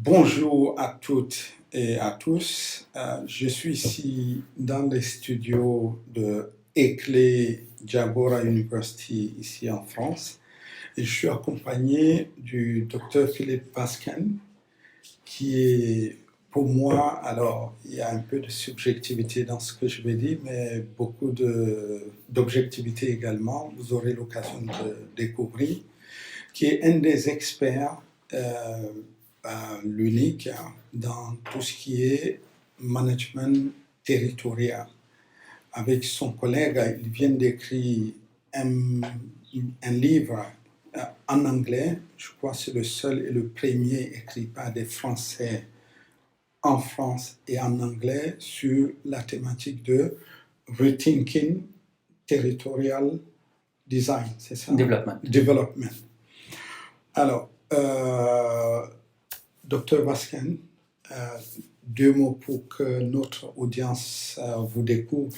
Bonjour à toutes et à tous. Je suis ici dans les studios de Eklé Diagora University ici en France et je suis accompagné du docteur Philippe Pasquen qui est pour moi, alors il y a un peu de subjectivité dans ce que je vais dire, mais beaucoup d'objectivité également, vous aurez l'occasion de découvrir, qui est un des experts l'unique dans tout ce qui est management territorial. Avec son collègue, ils viennent d'écrire un livre en anglais. Je crois que c'est le seul et le premier écrit par des Français en France et en anglais sur la thématique de Rethinking Territorial Design, c'est ça? Development. Alors, Docteur Pasquen, deux mots pour que notre audience vous découvre.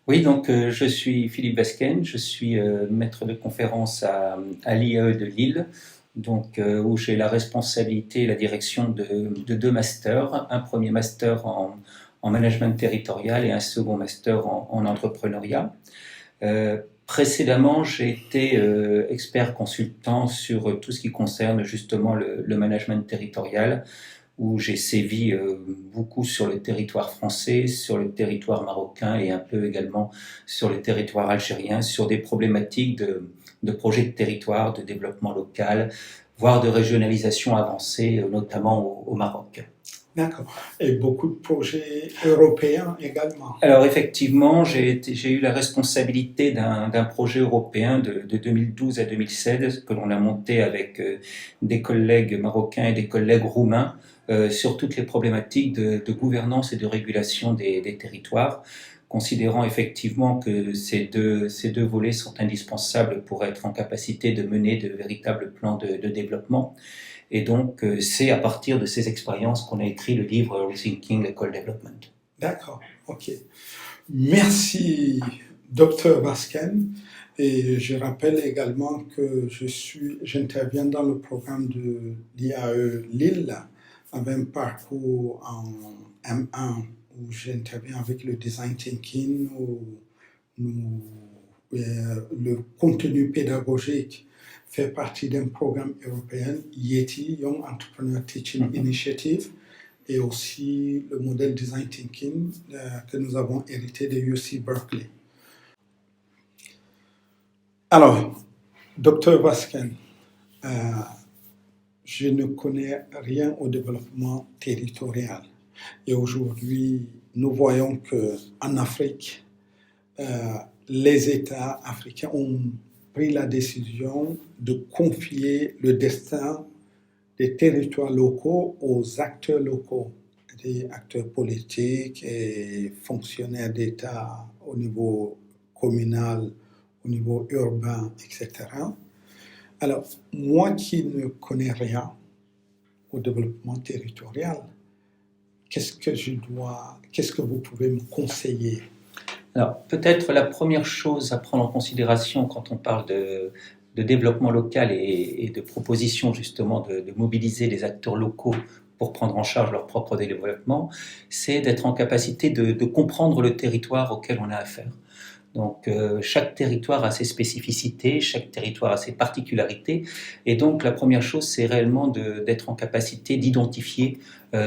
Oui, donc je suis Philippe Pasquen, je suis maître de conférence à l'IAE de Lille, donc, où j'ai la responsabilité et la direction de deux masters, un premier master en management territorial et un second master en entrepreneuriat. Précédemment, j'ai été expert consultant sur tout ce qui concerne justement le management territorial, où j'ai sévi beaucoup sur le territoire français, sur le territoire marocain et un peu également sur le territoire algérien, sur des problématiques de projets de territoire, de développement local, voire de régionalisation avancée, notamment au Maroc. D'accord. Et beaucoup de projets européens également. Alors effectivement, j'ai eu la responsabilité d'un projet européen de 2012 à 2016 que l'on a monté avec des collègues marocains et des collègues roumains sur toutes les problématiques de gouvernance et de régulation des territoires, considérant effectivement que ces deux volets sont indispensables pour être en capacité de mener de véritables plans de développement. Et donc, c'est à partir de ces expériences qu'on a écrit le livre Rethinking Local Development. D'accord, ok. Merci, Dr Pasquen. Et je rappelle également que j'interviens dans le programme de l'IAE Lille avec un parcours en M1 où j'interviens avec le design thinking, où le contenu pédagogique fait partie d'un programme européen, YETI, Young Entrepreneur Teaching Initiative, et aussi le modèle Design Thinking que nous avons hérité de UC Berkeley. Alors, Dr Pasquen, je ne connais rien au développement territorial. Et aujourd'hui, nous voyons qu'en Afrique, les États africains ont pris la décision de confier le destin des territoires locaux aux acteurs locaux, des acteurs politiques et fonctionnaires d'État au niveau communal, au niveau urbain, etc. Alors, moi qui ne connais rien au développement territorial, qu'est-ce que vous pouvez me conseiller? Alors, peut-être la première chose à prendre en considération quand on parle de développement local et de proposition justement de mobiliser les acteurs locaux pour prendre en charge leur propre développement, c'est d'être en capacité de comprendre le territoire auquel on a affaire. Donc, chaque territoire a ses spécificités, chaque territoire a ses particularités, et donc la première chose, c'est réellement d'être en capacité d'identifier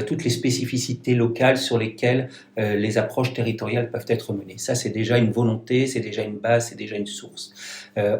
toutes les spécificités locales sur lesquelles les approches territoriales peuvent être menées. Ça, c'est déjà une volonté, c'est déjà une base, c'est déjà une source.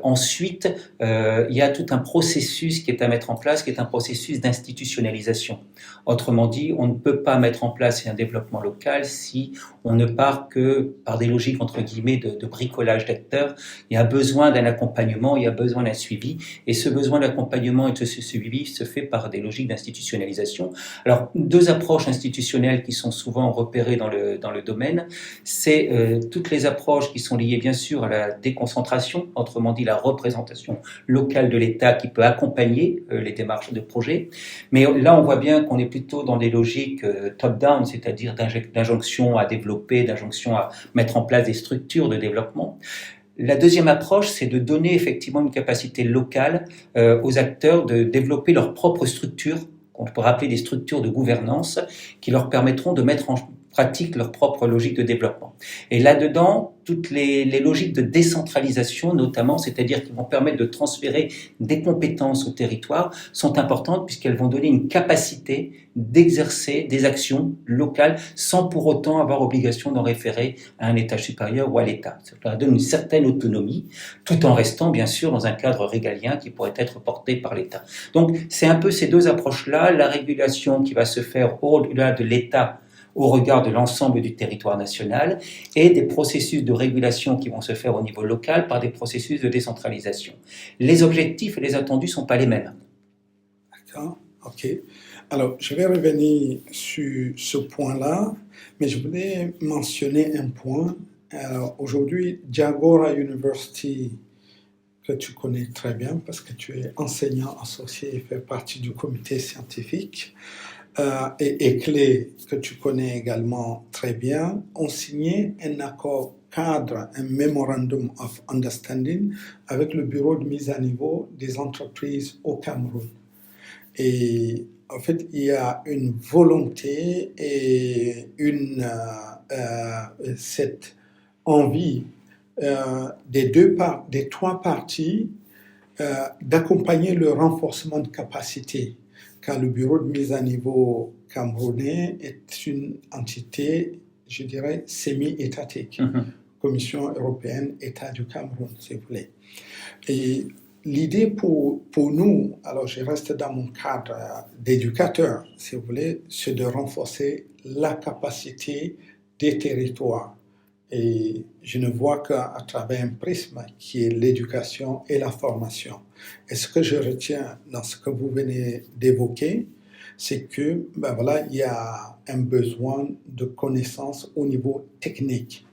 Ensuite, il y a tout un processus qui est à mettre en place, qui est un processus d'institutionnalisation. Autrement dit, on ne peut pas mettre en place un développement local si on ne part que par des logiques, entre guillemets, de bricolage d'acteurs. Il y a besoin d'un accompagnement, il y a besoin d'un suivi, et ce besoin d'accompagnement et de ce suivi se fait par des logiques d'institutionnalisation. Alors, deux approches institutionnelles qui sont souvent repérées dans le domaine, c'est toutes les approches qui sont liées bien sûr à la déconcentration, autrement dit la représentation locale de l'État qui peut accompagner les démarches de projet. Mais là, on voit bien qu'on est plutôt dans des logiques top-down, c'est-à-dire d'injonction à développer, d'injonction à mettre en place des structures de développement. La deuxième approche, c'est de donner effectivement une capacité locale aux acteurs de développer leur propre structure qu'on pourrait appeler des structures de gouvernance qui leur permettront de mettre en pratique leur propre logique de développement. Et là-dedans, toutes les logiques de décentralisation, notamment, c'est-à-dire qui vont permettre de transférer des compétences au territoire, sont importantes puisqu'elles vont donner une capacité d'exercer des actions locales sans pour autant avoir obligation d'en référer à un étage supérieur ou à l'État. Ça donne une certaine autonomie, tout en restant bien sûr dans un cadre régalien qui pourrait être porté par l'État. Donc c'est un peu ces deux approches-là, la régulation qui va se faire au-delà de l'État au regard de l'ensemble du territoire national et des processus de régulation qui vont se faire au niveau local par des processus de décentralisation. Les objectifs et les attendus ne sont pas les mêmes. D'accord, ok. Alors, je vais revenir sur ce point-là, mais je voulais mentionner un point. Aujourd'hui, Diagora University, que tu connais très bien parce que tu es enseignant associé et fais partie du comité scientifique, et ECLE, que tu connais également très bien, ont signé un accord cadre, un Memorandum of Understanding avec le Bureau de mise à niveau des entreprises au Cameroun. Et en fait, il y a une volonté et cette envie des trois parties d'accompagner le renforcement de capacité, car le bureau de mise à niveau camerounais est une entité, je dirais, semi-étatique. Commission européenne, État du Cameroun, s'il vous plaît. Et l'idée pour nous, alors je reste dans mon cadre d'éducateur, si vous voulez, c'est de renforcer la capacité des territoires. Et je ne vois qu'à travers un prisme qui est l'éducation et la formation. Et ce que je retiens dans ce que vous venez d'évoquer, c'est que il y a un besoin de connaissances au niveau technique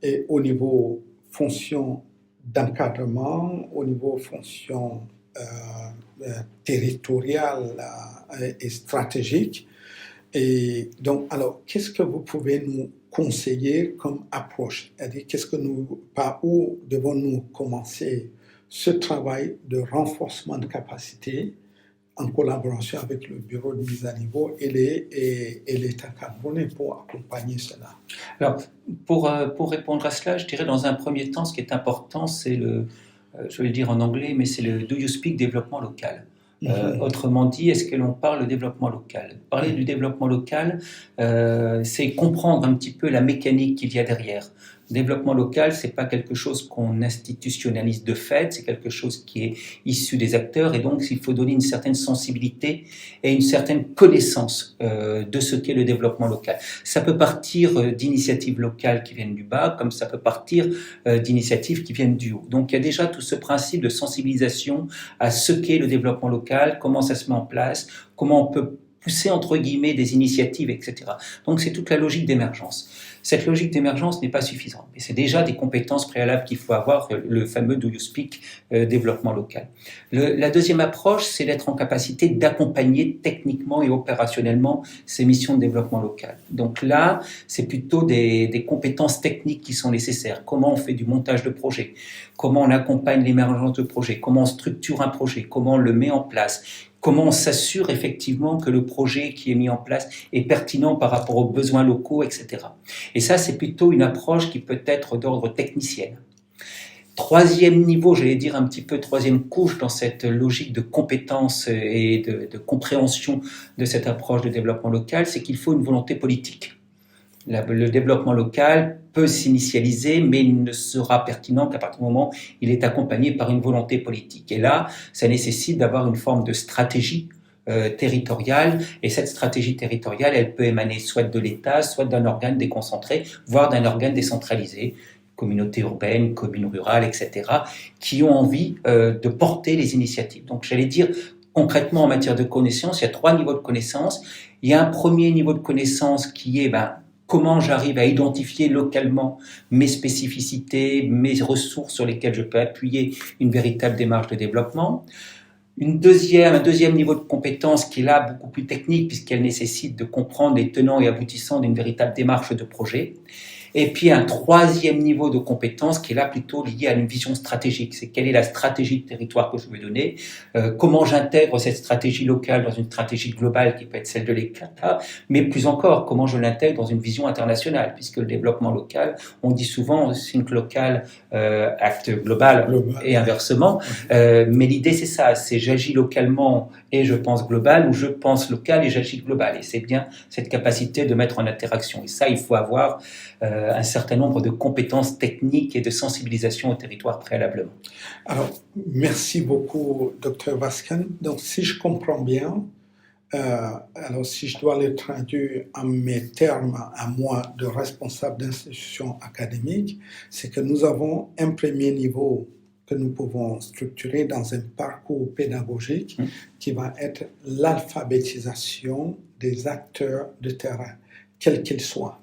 et au niveau fonction d'encadrement, au niveau fonction territoriale et stratégique. Et donc, alors, qu'est-ce que vous pouvez nous conseiller comme approche? C'est-à-dire, par où devons-nous commencer ce travail de renforcement de capacité en collaboration avec le bureau de mise à niveau et l'État camerounais pour accompagner cela? Alors, pour répondre à cela, je dirais dans un premier temps, ce qui est important, c'est je vais le dire en anglais, mais c'est le Do You Speak développement local. Autrement dit, est-ce que l'on parle de développement local? Parler du développement local, c'est comprendre un petit peu la mécanique qu'il y a derrière. Le développement local, c'est pas quelque chose qu'on institutionnalise de fait, c'est quelque chose qui est issu des acteurs, et donc il faut donner une certaine sensibilité et une certaine connaissance de ce qu'est le développement local. Ça peut partir d'initiatives locales qui viennent du bas, comme ça peut partir d'initiatives qui viennent du haut. Donc il y a déjà tout ce principe de sensibilisation à ce qu'est le développement local, comment ça se met en place, comment on peut pousser entre guillemets des initiatives, etc. Donc c'est toute la logique d'émergence. Cette logique d'émergence n'est pas suffisante, mais c'est déjà des compétences préalables qu'il faut avoir, le fameux Do You Speak développement local. La deuxième approche, c'est d'être en capacité d'accompagner techniquement et opérationnellement ces missions de développement local. Donc là, c'est plutôt des compétences techniques qui sont nécessaires. Comment on fait du montage de projet, comment on accompagne l'émergence de projet, comment on structure un projet, comment on le met en place, comment on s'assure effectivement que le projet qui est mis en place est pertinent par rapport aux besoins locaux, etc. Et ça, c'est plutôt une approche qui peut être d'ordre technicienne. Troisième niveau, j'allais dire un petit peu troisième couche dans cette logique de compétence et de compréhension de cette approche de développement local, c'est qu'il faut une volonté politique. Le développement local peut s'initialiser, mais il ne sera pertinent qu'à partir du moment où il est accompagné par une volonté politique. Et là, ça nécessite d'avoir une forme de stratégie territoriale, et cette stratégie territoriale, elle peut émaner soit de l'État, soit d'un organe déconcentré, voire d'un organe décentralisé, communautés urbaines, communes rurales, etc., qui ont envie de porter les initiatives. Donc j'allais dire, concrètement en matière de connaissance, il y a 3 niveaux de connaissance. Il y a un premier niveau de connaissance qui est comment j'arrive à identifier localement mes spécificités, mes ressources sur lesquelles je peux appuyer une véritable démarche de développement. Un deuxième niveau de compétence qui est là beaucoup plus technique puisqu'elle nécessite de comprendre les tenants et aboutissants d'une véritable démarche de projet. Et puis un troisième niveau de compétence qui est là plutôt lié à une vision stratégique. C'est quelle est la stratégie de territoire que je veux donner, comment j'intègre cette stratégie locale dans une stratégie globale qui peut être celle de l'État, mais plus encore, comment je l'intègre dans une vision internationale, puisque le développement local, on dit souvent think local, act global et inversement. Mais l'idée c'est ça, c'est j'agis localement et je pense global, ou je pense local et j'agis global. Et c'est bien cette capacité de mettre en interaction. Et ça, il faut avoir un certain nombre de compétences techniques et de sensibilisation au territoire préalablement. Alors, merci beaucoup, Dr. Vascan. Donc, si je comprends bien, alors si je dois le traduire en mes termes, à moi, de responsable d'institution académique, c'est que nous avons un premier niveau que nous pouvons structurer dans un parcours pédagogique qui va être l'alphabétisation des acteurs de terrain, quels qu'ils soient.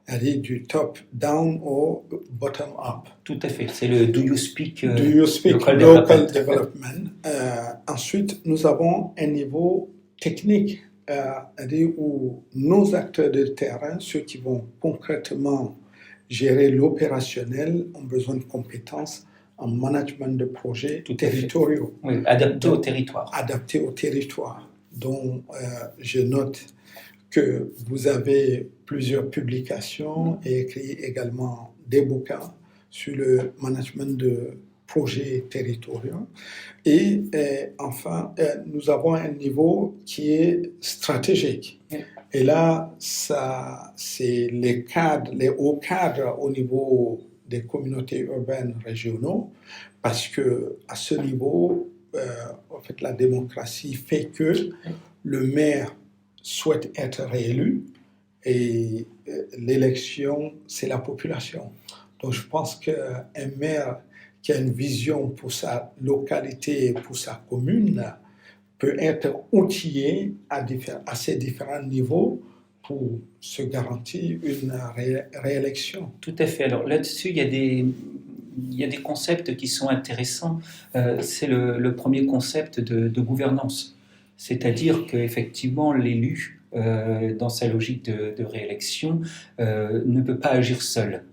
C'est-à-dire du top-down au bottom-up. Tout à fait, c'est le Do you speak, local development. Ensuite, nous avons un niveau technique, c'est-à-dire où nos acteurs de terrain, ceux qui vont concrètement gérer l'opérationnel, ont besoin de compétences en management de projets territoriaux. Oui, adaptés au territoire. Adaptés au territoire. Donc, je note que vous avez plusieurs publications et écrit également des bouquins sur le management de projets territoriaux. Et enfin, nous avons un niveau qui est stratégique. Et là, ça, c'est les cadres, les hauts cadres au niveau des communautés urbaines régionaux, parce que à ce niveau, en fait, la démocratie fait que le maire souhaite être réélu et l'élection, c'est la population. Donc, je pense qu'un maire qui a une vision pour sa localité, pour sa commune, peut être outillé à ces différents niveaux pour se garantir une réélection. Tout à fait. Alors là-dessus, il y a des concepts qui sont intéressants. C'est le premier concept de gouvernance. C'est-à-dire qu'effectivement, l'élu, dans sa logique de réélection, ne peut pas agir seul.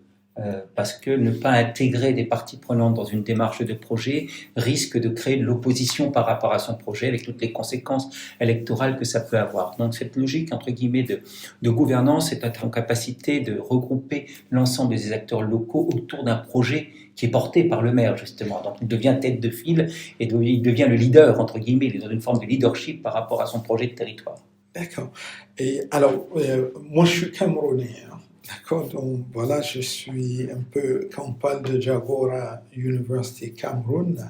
Parce que ne pas intégrer des parties prenantes dans une démarche de projet risque de créer de l'opposition par rapport à son projet avec toutes les conséquences électorales que ça peut avoir. Donc cette logique, entre guillemets, de gouvernance est être en capacité de regrouper l'ensemble des acteurs locaux autour d'un projet qui est porté par le maire, justement. Donc il devient tête de file et il devient le leader, entre guillemets, il est dans une forme de leadership par rapport à son projet de territoire. D'accord. Et alors, moi je suis camerounais, hein. D'accord, donc voilà, je suis un peu, quand on parle de Jagora University Cameroun,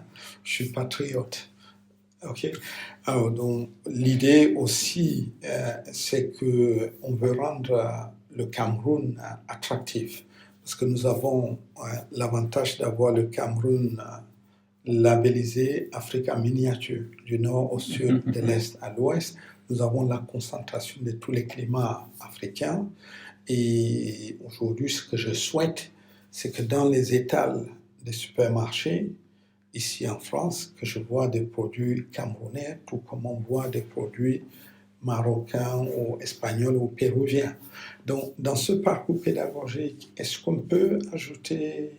je suis patriote. Ok. Alors, donc, l'idée aussi, c'est qu'on veut rendre le Cameroun attractif, parce que nous avons l'avantage d'avoir le Cameroun labellisé Afrique en miniature, du nord au sud, de l'est à l'ouest. Nous avons la concentration de tous les climats africains. Et aujourd'hui, ce que je souhaite, c'est que dans les étals des supermarchés, ici en France, que je vois des produits camerounais, tout comme on voit des produits marocains ou espagnols ou péruviens. Donc, dans ce parcours pédagogique, est-ce qu'on peut ajouter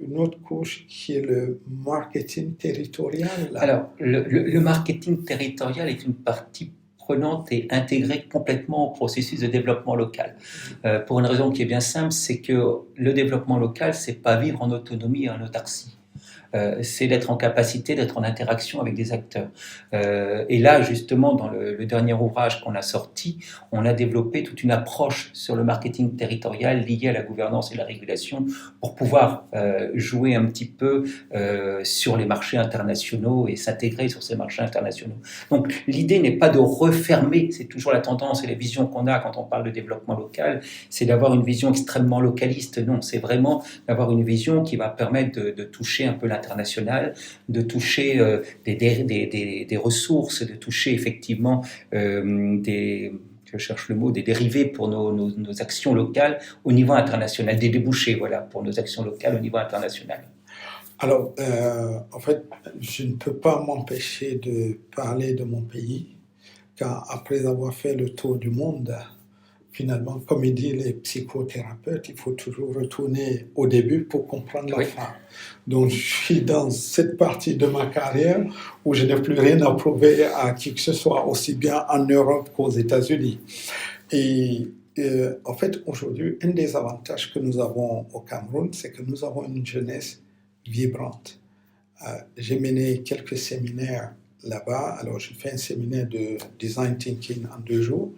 une autre couche qui est le marketing territorial? Alors, le marketing territorial est une partie prenante et intégrée complètement au processus de développement local. Pour une raison qui est bien simple, c'est que le développement local, c'est pas vivre en autonomie et en autarcie. C'est d'être en capacité d'être en interaction avec des acteurs. Et là, justement, dans le dernier ouvrage qu'on a sorti, on a développé toute une approche sur le marketing territorial lié à la gouvernance et la régulation pour pouvoir jouer un petit peu sur les marchés internationaux et s'intégrer sur ces marchés internationaux. Donc, l'idée n'est pas de refermer, c'est toujours la tendance et la vision qu'on a quand on parle de développement local, c'est d'avoir une vision extrêmement localiste. Non, c'est vraiment d'avoir une vision qui va permettre de toucher un peu international, de toucher des ressources, de toucher effectivement des dérivés pour nos actions locales au niveau international, des débouchés, voilà, pour nos actions locales au niveau international. Alors, en fait, je ne peux pas m'empêcher de parler de mon pays, car après avoir fait le tour du monde, finalement, comme il dit les psychothérapeutes, il faut toujours retourner au début pour comprendre la Oui. fin. Donc, je suis dans cette partie de ma carrière où je n'ai plus rien à prouver à qui que ce soit, aussi bien en Europe qu'aux États-Unis. Et en fait, aujourd'hui, un des avantages que nous avons au Cameroun, c'est que nous avons une jeunesse vibrante. J'ai mené quelques séminaires là-bas. Alors, j'ai fait un séminaire de design thinking en 2 jours.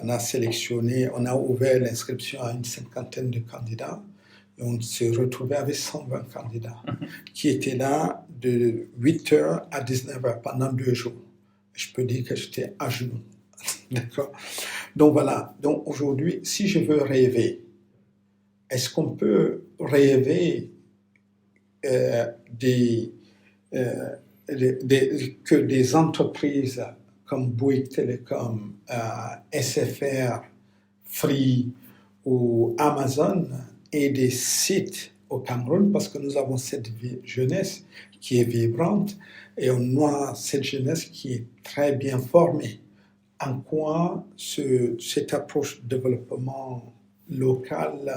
On a sélectionné, on a ouvert l'inscription à une 50aine de candidats. Et on s'est retrouvé avec 120 candidats qui étaient là de 8h à 19h pendant 2 jours. Je peux dire que j'étais à genoux. D'accord? Donc voilà. Donc aujourd'hui, si je veux rêver, est-ce qu'on peut rêver que des entreprises comme Bouygues Telecom, SFR, Free ou Amazon aient des sites au Cameroun, parce que nous avons cette jeunesse qui est vibrante et on a cette jeunesse qui est très bien formée. En quoi cette approche de développement local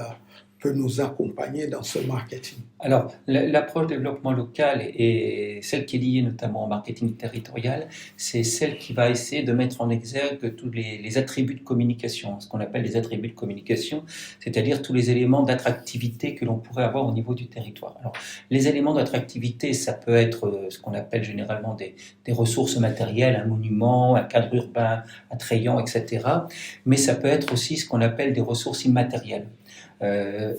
peut nous accompagner dans ce marketing? Alors, l'approche développement local et celle qui est liée notamment au marketing territorial, c'est celle qui va essayer de mettre en exergue tous les attributs de communication, ce qu'on appelle les attributs de communication, c'est-à-dire tous les éléments d'attractivité que l'on pourrait avoir au niveau du territoire. Alors, les éléments d'attractivité, ça peut être ce qu'on appelle généralement des ressources matérielles, un monument, un cadre urbain attrayant, etc. Mais ça peut être aussi ce qu'on appelle des ressources immatérielles.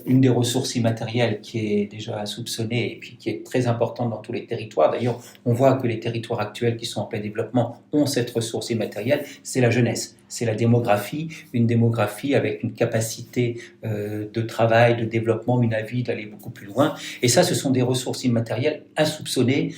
Une des ressources immatérielles qui est déjà soupçonnée et puis qui est très importante dans tous les territoires, d'ailleurs on voit que les territoires actuels qui sont en plein développement ont cette ressource immatérielle, c'est la jeunesse, c'est la démographie, une démographie avec une capacité de travail, de développement, une avis d'aller beaucoup plus loin, et ça ce sont des ressources immatérielles insoupçonnées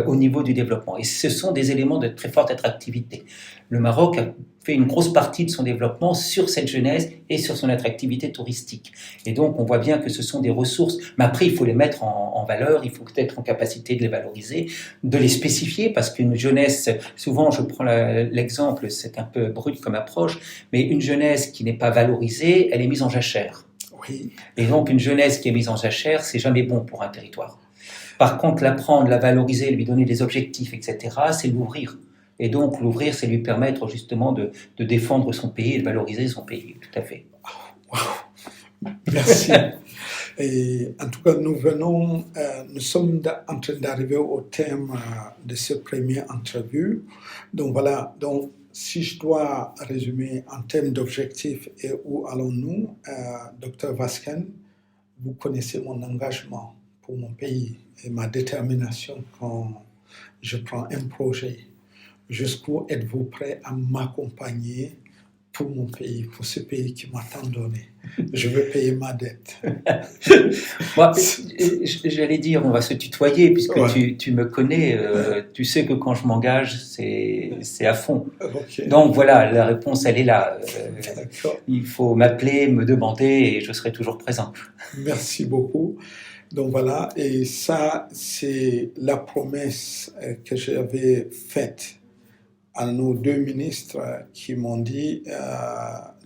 au niveau du développement, et ce sont des éléments de très forte attractivité. Le Maroc a fait une grosse partie de son développement sur cette jeunesse et sur son attractivité touristique. Et donc, on voit bien que ce sont des ressources, mais après, il faut les mettre en valeur, il faut être en capacité de les valoriser, de les spécifier, parce qu'une jeunesse, souvent, je prends l'exemple, c'est un peu brut comme approche, mais une jeunesse qui n'est pas valorisée, elle est mise en jachère. Oui. Et donc, une jeunesse qui est mise en jachère, c'est jamais bon pour un territoire. Par contre, l'apprendre, la valoriser, lui donner des objectifs, etc., c'est l'ouvrir. Et donc, l'ouvrir, c'est lui permettre justement de défendre son pays et de valoriser son pays, tout à fait. Wow. Merci. Et en tout cas, nous sommes en train d'arriver au terme de ce premier interview. Donc voilà, donc si je dois résumer en termes d'objectifs et où allons-nous, Dr Vasken, vous connaissez mon engagement pour mon pays et ma détermination quand je prends un projet. Jusqu'où êtes-vous prêt à m'accompagner pour mon pays, pour ce pays qui m'a tant donné? Je veux payer ma dette. Moi, j'allais dire, on va se tutoyer, puisque Ouais. tu me connais, tu sais que quand je m'engage, c'est à fond. Okay. Donc voilà, la réponse, elle est là. D'accord. Il faut m'appeler, me demander, et je serai toujours présent. Merci beaucoup. Donc voilà, et ça, c'est la promesse que j'avais faite à nos 2 ministres qui m'ont dit,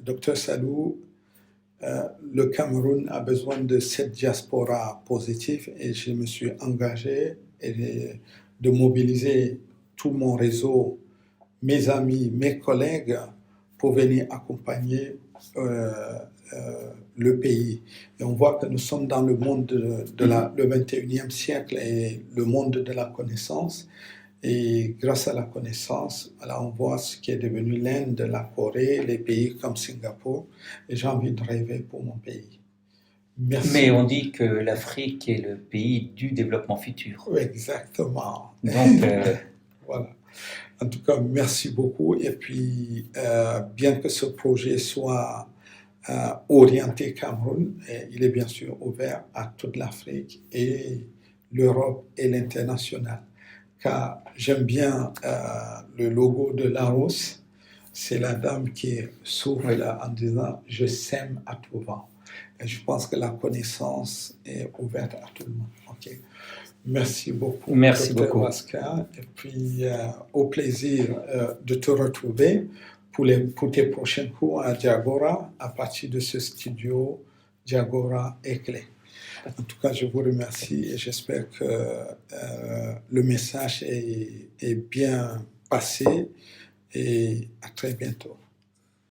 Docteur Salou, le Cameroun a besoin de cette diaspora positive, et je me suis engagé de mobiliser tout mon réseau, mes amis, mes collègues pour venir accompagner le pays. Et on voit que nous sommes dans le monde le 21e siècle et le monde de la connaissance. Et grâce à la connaissance, alors on voit ce qui est devenu l'Inde, la Corée, les pays comme Singapour. Et j'ai envie de rêver pour mon pays. Merci. Mais on dit que l'Afrique est le pays du développement futur. Exactement. Donc, voilà. En tout cas, merci beaucoup. Et puis, bien que ce projet soit orienté Cameroun, il est bien sûr ouvert à toute l'Afrique et l'Europe et l'international. Car j'aime bien le logo de Laros, c'est la dame qui s'ouvre là en disant « Je sème à tout vent ». Et je pense que la connaissance est ouverte à tout le monde. Okay. Merci beaucoup, merci Dr. beaucoup. Vasken. Et puis, au plaisir de te retrouver pour tes prochains cours à Diagora à partir de ce studio Diagora Éclat. En tout cas, je vous remercie et j'espère que le message est bien passé et à très bientôt.